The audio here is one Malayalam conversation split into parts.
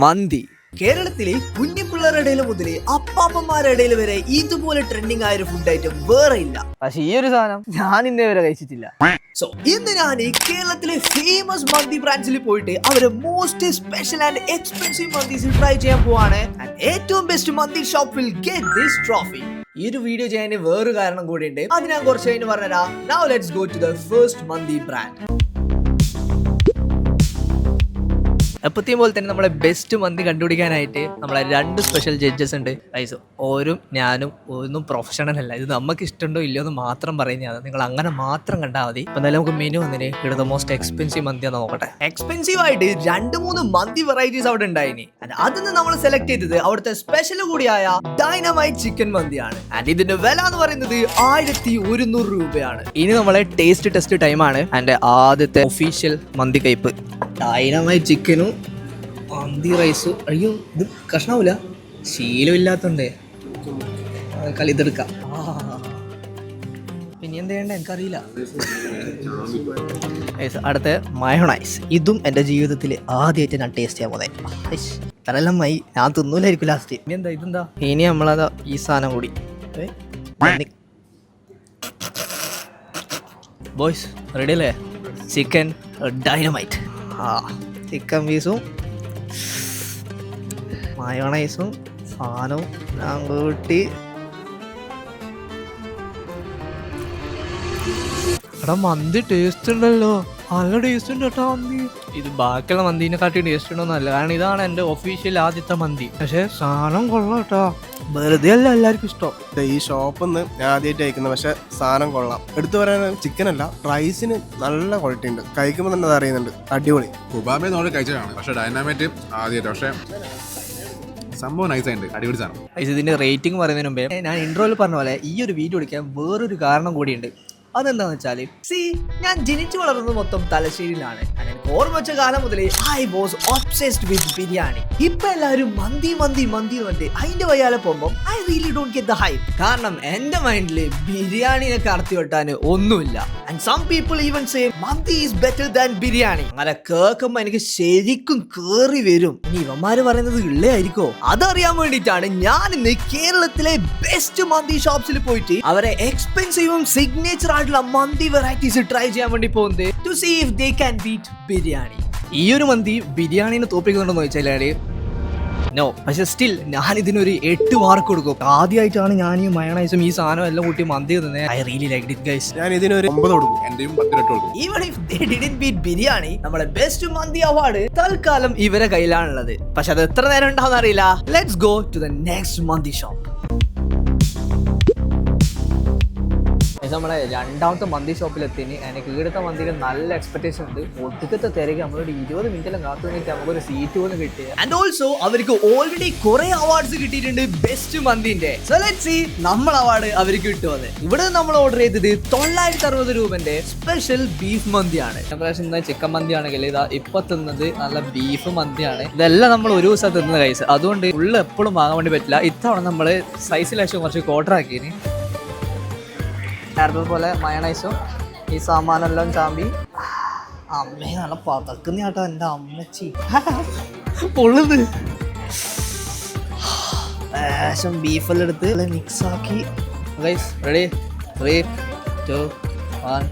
മന്തി. കേരളത്തിലെ കുഞ്ഞിപ്പിള്ളേരുടെ മുതൽ അപ്പാപ്പന്മാരുടെ വരെ ഇതുപോലെ ട്രെൻഡിങ് ആയ ഒരു ഫുഡ് ഐറ്റം വേറെ ഇല്ല. പക്ഷെ ഈ ഒരു സാധനം ഞാൻ ഇന്നേ വരെ കഴിച്ചിട്ടില്ല. സോ ഇന്ന് ഞാൻ കേരളത്തിലെ ഫേമസ് മന്തി ബ്രാൻഡ്സിൽ പോയിട്ട് അവരെ മോസ്റ്റ് സ്പെഷ്യൽ ആൻഡ് എക്സ്പെൻസീവ് മന്തീസ് ട്രൈ ചെയ്യാൻ പോവാണ്. ഏറ്റവും ബെസ്റ്റ് മന്തി shop will get this trophy. ഈ ഒരു വീഡിയോ ചെയ്യാൻ വേറൊരു കാരണം കൂടി ഉണ്ട്, അത് ഞാൻ കുറച്ച് കഴിഞ്ഞ് പറഞ്ഞുതരാം. Now let's go to the first മന്തി ബ്രാൻഡ്. എപ്പോഴത്തെയും പോലെ തന്നെ നമ്മളെ ബെസ്റ്റ് മന്തി കണ്ടുപിടിക്കാനായിട്ട് നമ്മളെ 2 സ്പെഷ്യൽ ജഡ്ജസ് ഉണ്ട്. ഗൈസ്, ഓരും ഞാനും ഒന്നും പ്രൊഫഷണൽ അല്ല, ഇത് നമുക്ക് ഇഷ്ടമുണ്ടോ ഇല്ലയോ എന്ന് മാത്രം പറയുന്നതാണ്. നിങ്ങൾ അങ്ങനെ മാത്രം കണ്ടാൽ മതി. അപ്പൊ എന്തായാലും നമുക്ക് മെനു വന്നിന് ഇവിടെ ദ മോസ്റ്റ് എക്സ്പെൻസീവ് മന്തി എന്ന് നോക്കട്ടെ. എക്സ്പെൻസീവ് ആയിട്ട് 2-3 മന്തി വെറൈറ്റീസ് അവിടെ ഉണ്ടായിനി. അതിന് നമ്മൾ സെലക്ട് ചെയ്തത് അവിടുത്തെ സ്പെഷ്യൽ കൂടിയായ ഡൈനമൈറ്റ് ചിക്കൻ മന്തിയാണ്. ആൻഡ് ഇതിന്റെ വില എന്ന് പറയുന്നത് 1100 രൂപയാണ്. ഇനി നമ്മളെ ടേസ്റ്റ് ടെസ്റ്റ് ടൈമാണ്. ആൻഡ് ആദ്യത്തെ ഒഫീഷ്യൽ മന്തി കയ്പ് ഡൈനമൈറ്റ് ചിക്കനും മന്തി റൈസും. അയ്യോ, ഇത് കഷ്ണാവൂല, ശീലമില്ലാത്തോണ്ടേ കളി ഇതെടുക്കാം. പിന്നെ എന്ത് ചെയ്യണ്ട എനിക്കറിയില്ല. അടുത്ത മയോണൈസ്. ഇതും എൻ്റെ ജീവിതത്തിൽ ആദ്യമായിട്ട് ഞാൻ ടേസ്റ്റ് ചെയ്യാൻ പോകുന്നത്. തലെല്ലാം മൈ ഞാൻ തിന്നൂലായിരിക്കും ലാസ്റ്റ്. ഇനി എന്താ ഇതെന്താ? ഇനി നമ്മളതാ ഈ സാധനം കൂടി. ബോയ്സ് റെഡി അല്ലേ? Chicken dynamite. ചിക്കൻ പീസും മയോണൈസും സാധനവും ഞാൻ കൂട്ടി. എടാ, മന്തി ടേസ്റ്റ് ഉണ്ടല്ലോ, നല്ല ടേസ്റ്റ് ഉണ്ട് കേട്ടോ മന്തി. ഇത് ബാക്കിയുള്ള മന്തിനെ കാട്ടി ടേസ്റ്റ് ഉണ്ടോന്നല്ല, കാരണം ഇതാണ് എൻ്റെ ഒഫീഷ്യൽ ആദ്യത്തെ മന്തി. പക്ഷെ സാധനം കൊള്ളാം കേട്ടോ, വെറുതെ അല്ല എല്ലാവർക്കും ഇഷ്ടം. ഈ ഷോപ്പിൽ നിന്ന് ഞാൻ ആദ്യമായിട്ട് കഴിക്കുന്നത്, പക്ഷെ സാധനം കൊള്ളാം. എടുത്തു പറയാൻ ചിക്കൻ അല്ല, റൈസിന് നല്ല ക്വാളിറ്റി ഉണ്ട്. കഴിക്കുമ്പോൾ തന്നെ അത് അറിയുന്നുണ്ട്, അടിപൊളി. കുബാബെ നമ്മൾ കഴിച്ചതാണ്, പക്ഷെ ഡൈനാമൈറ്റ് ആദ്യമായിട്ട്. പക്ഷെ സംഭവം നൈസായിട്ട് അടിപൊളി സാധനം. ഇതിന്റെ റേറ്റിംഗ് പറയുന്നതിന് മുമ്പേ ഞാൻ ഇൻട്രോയിൽ പറഞ്ഞ പോലെ ഈ ഒരു വീഡിയോ എടുക്കാൻ വേറൊരു കാരണം കൂടിയുണ്ട്. അതെന്താന്ന് വെച്ചാല്, ഞാൻ ജനിച്ചു വളർന്നത് മൊത്തം തലശ്ശേരിയിലാണ്. ഓർമ്മ വെച്ച കാലം മുതലേ I was obsessed with biryani. ഇപ്പൊ എല്ലാവരും മന്തി മന്തി മന്തി വന്നിട്ട് അതിന്റെ വയ്യാലെ പോകുമ്പോൾ I really don't get the hype. കാരണം എന്റെ മൈൻഡില് ബിരിയാണിനെ കടത്തി വെട്ടാൻ ഒന്നുമില്ല. And some people even say mandi is better than biryani. അങ്ങനെ കേൾക്കുമ്പോ എനിക്ക് ശരിക്കും കേറി വരും. ഇനി ഇവന്മാര് പറയുന്നത് ഉള്ളായിരിക്കോ? അതറിയാൻ വേണ്ടിയിട്ടാണ് ഞാൻ ഇന്ന് കേരളത്തിലെ ബെസ്റ്റ് മന്തി ഷോപ്സിൽ പോയിട്ട് അവരെ എക്സ്പെൻസീവും സിഗ്നേച്ചർ മന്തി വെറൈറ്റീസ് ട്രൈ ചെയ്യാൻ വേണ്ടി പോകുന്നത്, to see if they can beat biryani. ഈ ഒരു മന്തി ബിരിയാണിനെ തോപ്പിക്കുന്നുണ്ടെന്ന് ചോദിച്ചാൽ നോ. പക്ഷെ സ്റ്റിൽ ഞാൻ ഇതിനൊരു 8 മാർക്ക് കൊടുക്കും. ആദ്യമായിട്ടാണ് ഞാൻ ഈ മയോണൈസും ഈ സാധനം എല്ലാം കൂട്ടി മന്തി തന്നെ. I really like it guys. ഞാൻ ഇതിനൊരു 9 കൊടുക്കും. എന്റെയും 10 കൊടുക്കും. Even if they didn't beat biryani, നമ്മുടെ ബെസ്റ്റ് മന്തി അവാർഡ് തൽക്കാലം ഇവരെ കയ്യിലാണുള്ളത്. പക്ഷെ അത് എത്ര നേരം ഉണ്ടാവും അറിയില്ല. Let's go to the next mandi shop. നമ്മളെ 2ാമത്തെ മന്തി ഷോപ്പിലെത്തിന് എനിക്ക് ഇവിടുത്തെ മന്തിയിൽ നല്ല എക്സ്പെക്ടേഷൻ ഉണ്ട്. ഒടുക്കത്തെ തിരക്ക് നമ്മളൊരു 20 മിനിറ്റെല്ലാം കാത്തു നിന്നിട്ട് നമുക്കൊരു സീറ്റ് പോലും കിട്ടിയ. ആൻഡ് ഓൾസോ അവർക്ക് ഓൾറെഡി കുറെ അവാർഡ്സ് കിട്ടിയിട്ടുണ്ട് ബെസ്റ്റ് മന്തിന്റെ. സോ ലെറ്റ്സ് സീ നമ്മൾ അവാർഡ് അവർക്ക് കിട്ടുമെന്ന്. ഇവിടെ നമ്മൾ ഓർഡർ ചെയ്തത് 960 രൂപന്റെ സ്പെഷ്യൽ ബീഫ് മന്തിയാണ്. ഇന്ന് ചിക്കൻ മന്തി ആണെങ്കിൽ ഇതാ ഇപ്പൊ തിന്നത് നല്ല ബീഫ് മന്തിയാണ്. ഇതെല്ലാം നമ്മൾ ഒരു ദിവസം തിന്ന കൈസ്, അതുകൊണ്ട് ഉള്ള എപ്പോഴും വാങ്ങാൻ വേണ്ടി പറ്റില്ല. ഇത്തവണ നമ്മൾ സൈസ് ലക്ഷം കുറച്ച് ഓർഡർ ആക്കിയതിന് പോലെ മയണൈസും ഈ സാമാനെല്ലാം ചാമ്പി. അമ്മേ നല്ല പതക്കുന്ന കേട്ടോ എൻ്റെ അമ്മച്ചി. പൊള്ളുന്നത് ലേശം ബീഫെല്ലാം എടുത്ത് മിക്സ് ആക്കി. Guys ready? 3, 2, 1.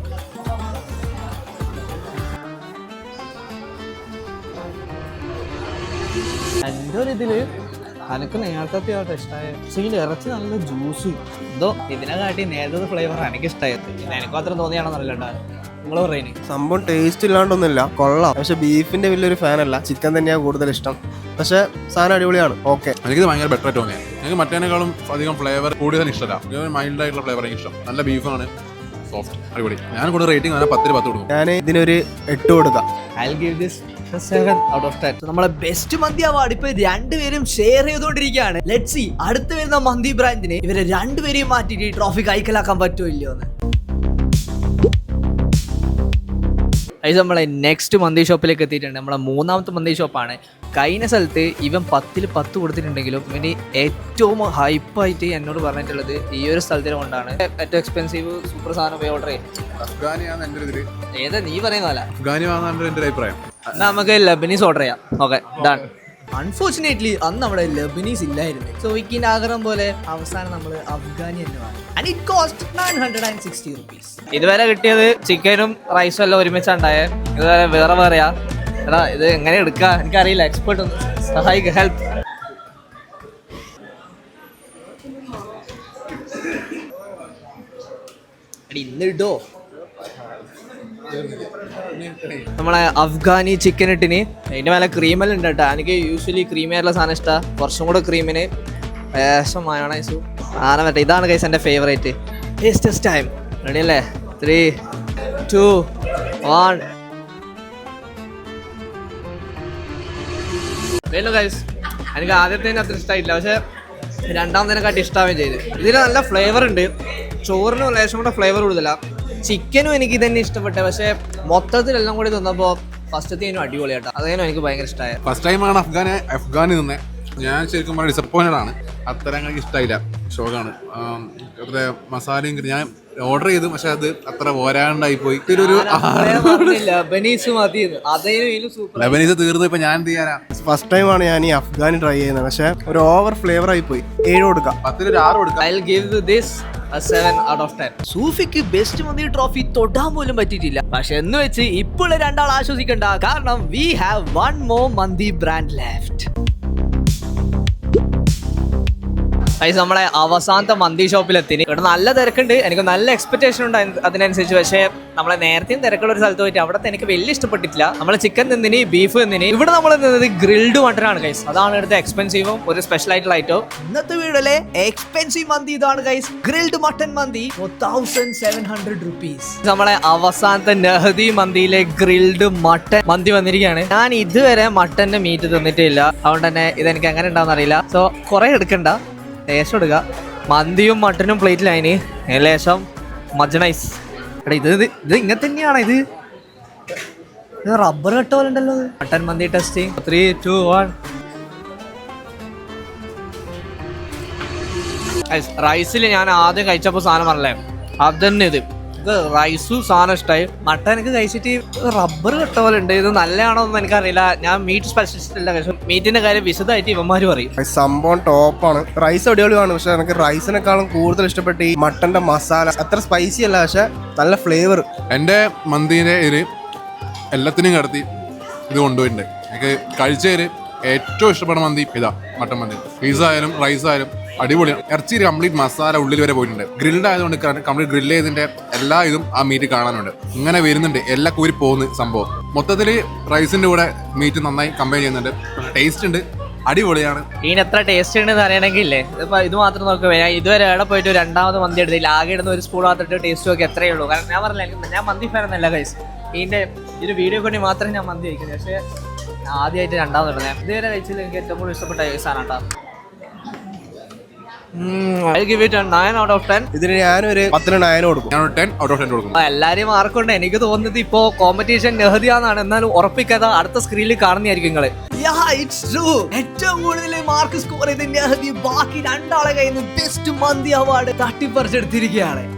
എൻ്റെ ഒരു ഇതില് എനിക്ക് നേരത്തെ ഇഷ്ടമായ ഇതിൻ്റെ ഇറച്ചി നല്ല ജ്യൂസ്. എന്തോ ഇതിനെ കാട്ടി നേരത്തെ ഫ്ലേവർ എനിക്ക് ഇഷ്ടമായത്. എനിക്ക് മാത്രം തോന്നിയാണോ നല്ല നിങ്ങൾ പറയുന്നത്. സംഭവം ടേസ്റ്റ് ഇല്ലാണ്ടൊന്നുമില്ല, കൊള്ളാം. പക്ഷെ ബീഫിന്റെ വലിയൊരു ഫാനല്ല, ചിക്കൻ തന്നെയാണ് കൂടുതൽ ഇഷ്ടം. പക്ഷെ സാധനം അടിപൊളിയാണ്. ഓക്കെ, എനിക്കിത് ഭയങ്കര ബെറ്റർ ആയിട്ട് തോന്നിയത്. എനിക്ക് മറ്റേനേക്കാളും അധികം ഫ്ലേവർ കൂടുതൽ ഇഷ്ടമല്ല. മൈൽഡ് ആയിട്ടുള്ള ഫ്ലേവർ എനിക്ക് ഇഷ്ടം. നല്ല ബീഫാണ്, സോഫ്റ്റ്, അടിപൊളി. ഞാൻ കൂടുതൽ റേറ്റിംഗ് 10 കൊടുക്കും. ഞാൻ ഇതിനൊരു 8 കൊടുക്കാം. I'll give this 7 out of 10. നമ്മളെ ബെസ്റ്റ് മന്തി അവാർഡ് ഇപ്പൊ 2 പേരും ഷെയർ ചെയ്തുകൊണ്ടിരിക്കുകയാണ്. ലെറ്റ്സ് സീ അടുത്ത വരുന്ന മന്തി ബ്രാൻഡിന് ഇവരെ 2 പേരെയും മാറ്റിയിട്ട് ട്രോഫി കൈക്കലാക്കാൻ പറ്റുമോ ഇല്ലയോ എന്ന്. അത് നമ്മളെ നെക്സ്റ്റ് മന്തി ഷോപ്പിലേക്ക് എത്തിയിട്ടുണ്ട്. നമ്മളെ 3ാമത്തെ മന്തി ഷോപ്പാണ്. കഴിഞ്ഞ സ്ഥലത്ത് ഇവൻ 10ൽ 10 കൊടുത്തിട്ടുണ്ടെങ്കിലും ഇവന് ഏറ്റവും ഹൈപ്പായിട്ട് എന്നോട് പറഞ്ഞിട്ടുള്ളത് ഈ ഒരു സ്ഥലത്തിനെ കൊണ്ടാണ്. ഏറ്റവും എക്സ്പെൻസീവ് സൂപ്പർ സാധനം പോയി ഓർഡർ ചെയ്യും. അഫ്ഗാനിയാണ് എൻ്റെ ഇതിൽ. ഏതാ നീ പറയുന്നതല്ല, അഫ്ഗാനി വാങ്ങാൻ എൻ്റെ ഒരു അഭിപ്രായം. നമുക്ക് ലബനീസ് ഓർഡർ ചെയ്യാം. Okay, done. അൺഫോർച്ചുനേറ്റ്ലി അന്ന് അവിടെ ലബനീസ് ഇല്ലായിരുന്നു. സോ വിക്കിന്റെ ആഗ്രഹം പോലെ അവസാനം നമ്മൾ അഫ്ഗാനി എന്ന് വാങ്ങി. And it cost 960 rupees. ഇതുവരെ കിട്ടിയത് ചിക്കനും റൈസും എല്ലാം ഒരുമിച്ചുണ്ടായേ. ഇതുവരെ വേറെ വേറെയാ. എടാ ഇത് എങ്ങനെ എടുക്കുക എനിക്കറിയില്ല. എക്സ്പെർട്ട് ഒന്ന് സഹായിക്കുക, ഹെൽപ്പ്. ഇന്നിട്ടോ നമ്മളെ അഫ്ഗാനി ചിക്കൻ ഇട്ടിന് അതിന്റെ മേലെ ക്രീമെല്ലാം ഉണ്ട് കേട്ടോ. എനിക്ക് യൂഷ്വലി ക്രീമിയായിട്ടുള്ള സാധനം ഇഷ്ടമാണ്. കുറച്ചും കൂടെ ക്രീമിന് ലേശം മയോണൈസ് സാധനം പറ്റേ. ഇതാണ് കൈസ് എൻ്റെ ഫേവറേറ്റ്. Taste time. റെഡി അല്ലേ? 3, 2, 1. വേലോ ഗൈസ്, എനിക്ക് ആദ്യത്തേന് അത്ര ഇഷ്ടമായില്ല, പക്ഷെ രണ്ടാമത്തേനെക്കാട്ടി ഇഷ്ടമാവുകയും ചെയ്ത്. ഇതിന് നല്ല ഫ്ലേവർ ഉണ്ട്. ചോറിനും ലേശം കൂടെ ഫ്ലേവർ കൂടുതലാണ്. ചിക്കനും എനിക്ക് തന്നെ ഇഷ്ടപ്പെട്ടെ, പക്ഷെ മൊത്തത്തിലെല്ലാം കൂടി തിന്നപ്പോൾ ഫസ്റ്റത്തേനും അടിപൊളിയാട്ടോ. അതേനും എനിക്ക് ഭയങ്കര ഇഷ്ടമായ. ഫസ്റ്റ് ടൈമാണ് അഫ്ഗാനി നിന്നെ. ഞാൻ ശരിക്കും പറഞ്ഞാൽ ഡിസപ്പോയിൻറ്റഡ് ആണ്. അത്ര എനിക്ക് ഇഷ്ടമായില്ല. ഷോക്കാണ്. അത്ര മസാലയും ഞാൻ ഓർഡർ ചെയ്തു, പക്ഷെ അത് അത്ര പോരാണ്ടായി പോയി. ലബനീസ് തീർന്നു. ഇപ്പൊ ഞാൻ എന്ത് ചെയ്യാനാ? ഫസ്റ്റ് ടൈമാണ് ഞാൻ ഈ അഫ്ഗാനി ട്രൈ ചെയ്യുന്നത്, പക്ഷെ ഒരു ഓവർ ഫ്ലേവർ ആയി പോയി. 7 കൊടുക്കാം. 10 6 കൊടുക്കാം. I'll give this a 7 out of 10. സൂഫിക്ക് ബെസ്റ്റ് മന്തി ട്രോഫി തൊടാൻ പോലും പറ്റിയിട്ടില്ല. പക്ഷെ എന്ന് വെച്ച് ഇപ്പോൾ രണ്ടാൾ ആശ്വസിക്കണ്ട, കാരണം we have one more mandi brand left. നമ്മളെ അവസാനത്തെ മന്തി ഷോപ്പിലെത്തി. ഇവിടെ നല്ല തിരക്കുണ്ട്. എനിക്ക് നല്ല എക്സ്പെക്ടേഷൻ ഉണ്ട് അതിനനുസരിച്ച്. പക്ഷേ നമ്മളെ നേരത്തെയും തിരക്കുള്ള ഒരു സ്ഥലത്ത് പോയിട്ട് അവിടത്തെ എനിക്ക് വലിയ ഇഷ്ടപ്പെട്ടിട്ടില്ല. നമ്മൾ ചിക്കൻ തിന്നിന്, ബീഫ് തിന്നിന്. ഇവിടെ നമ്മൾ നിന്നത് ഗ്രിൽഡ് മട്ടനാണ് ഗൈസ്. അതാണ് ഇവിടുത്തെ എക്സ്പെൻസീവും ഒരു സ്പെഷ്യൽ ആയിട്ടുള്ള ഐറ്റവും. ഇന്നത്തെ വീഡിയോയിലെ എക്സ്പെൻസീവ് മന്തി ഇതാണ് ഗൈസ്. ഗ്രിൽഡ് മട്ടൻ മന്തി 1700 rupees. നമ്മളെ അവസാനത്തെ നെഹദി മന്തിയിലെ ഗ്രിൽഡ് മട്ടൻ മന്തി വന്നിരിക്കുകയാണ്. ഞാൻ ഇതുവരെ മട്ടന്റെ മീറ്റ് തിന്നിട്ടില്ല, അതുകൊണ്ട് തന്നെ ഇതെനിക്ക് എങ്ങനെ ഉണ്ടാവും അറിയില്ല. സോ കുറെ എടുക്കണ്ട, ടേസ്റ്റ് എടുക്കുക. മന്തിയും മട്ടനും പ്ലേറ്റിലായിന് ലേശം മജനൈസ്. എടാ ഇത് ഇങ്ങനെ തന്നെയാണ്. ഇത് റബ്ബർ കട്ട പോലെ ഉണ്ടല്ലോ. മട്ടൻ മന്തി ടെസ്റ്റിംഗ്. 3, 2, 1. റൈസിൽ ഞാൻ ആദ്യം കഴിച്ചപ്പോൾ സാധനം പറഞ്ഞേ അത് തന്നെ. ഇത് റൈസും സാധനം ഇഷ്ടമായി. മട്ടൻ എനിക്ക് കഴിച്ചിട്ട് റബ്ബർ കട്ട പോലെ ഉണ്ട്. ഇത് നല്ലതാണോ എന്ന് എനിക്കറിയില്ല. ഞാൻ മീറ്റ് സ്പെഷ്യലിസ്റ്റ് അല്ല, പക്ഷെ മീറ്റിന്റെ കാര്യം വിശദമായിട്ട് ഇവന്മാര് പറയും. സംഭവം ടോപ്പാണ്. റൈസ് അടിപൊളിയാണ്, പക്ഷെ എനിക്ക് റൈസിനെക്കാളും കൂടുതൽ ഇഷ്ടപ്പെട്ട ഈ മട്ടന്റെ മസാല. അത്ര സ്പൈസി അല്ല, പക്ഷെ നല്ല ഫ്ലേവർ. എൻ്റെ മന്തിൻ്റെ ഇതിൽ എല്ലാത്തിനും കടത്തി ഇത് കൊണ്ടുപോയിട്ടുണ്ട്. എനിക്ക് കഴിച്ചതിൽ ഏറ്റവും ഇഷ്ടപ്പെടുന്ന മന്തി ഇതാ, മട്ടൻ മന്തി. പീസ ആയാലും റൈസ് ആയാലും അടിപൊളിയാണ്. ഇറച്ചി കംപ്ലീറ്റ് മസാല ഉള്ളിൽ വരെ പോയിട്ടുണ്ട്. ഗ്രിൽഡ് ആയതുകൊണ്ട് കംപ്ലീറ്റ് ഗ്രില്ല് ചെയ്തതിന്റെ എല്ലാ ഇതും ആ മീറ്റ് കാണാനുണ്ട്. ഇങ്ങനെ വരുന്നുണ്ട്, എല്ലാം കൂരി പോകുന്ന സംഭവം. മൊത്തത്തിൽ റൈസിന്റെ കൂടെ മീറ്റ് നന്നായി കമ്പയർ ചെയ്യുന്നുണ്ട്. ടേസ്റ്റ് ഉണ്ട്, അടിപൊളിയാണ്. ഇതിന് എത്ര ടേസ്റ്റ് ഉണ്ടെന്ന് അറിയണമെങ്കിൽ ഇല്ലേ ഇത് മാത്രം നോക്കുക. ഞാൻ ഇതുവരെ എവിടെ പോയിട്ട് രണ്ടാമത് മന്തി എടുത്തില്ല. ആകെ ഇടുന്ന ഒരു സ്പൂൺ മാത്രം ടേസ്റ്റ് നോക്കി എത്രയേ ഉള്ളൂ. കാരണം ഞാൻ പറഞ്ഞില്ല, ഞാൻ മന്തി ഫാൻ എന്നല്ല ഗൈസ്. ഇതിന്റെ ഒരു വീഡിയോ കൊണ്ട് മാത്രമേ ഞാൻ മന്തി കഴിക്കുന്നത്. പക്ഷേ ആദ്യമായിട്ട് രണ്ടാമത് ഇടുന്നത്. ഇതുവരെ കഴിച്ചതിൽ എനിക്ക് ഏറ്റവും കൂടുതൽ ഇഷ്ടപ്പെട്ട സാധനം കേട്ടോ. I'll give it a 9 out of 10. ഇതിന് ഞാനൊരു 10 9 കൊടുക്കും. ഞാൻ 10 out of 10 കൊടുക്കും. എല്ലാരെയും മാർക്കുണ്ട്. എനിക്ക് തോന്നുന്നത് ഇപ്പോ കോമ്പറ്റീഷൻ നെഹദിയാന്നാണ്. എന്നാലും ഉറപ്പിക്കാതെ അടുത്ത സ്ക്രീനിൽ കാണുന്നതായിരിക്കും നിങ്ങള്. ഏറ്റവും കൂടുതൽ മാർക്ക് സ്കോർ ചെയ്ത് നെഹദി ബാക്കി രണ്ടാളെ കയ്യിൽ നിന്ന് ബെസ്റ്റ് മന്തി അവാർഡ് തട്ടിപ്പറിച്ചെടുത്തിരിക്കുകയാണ്.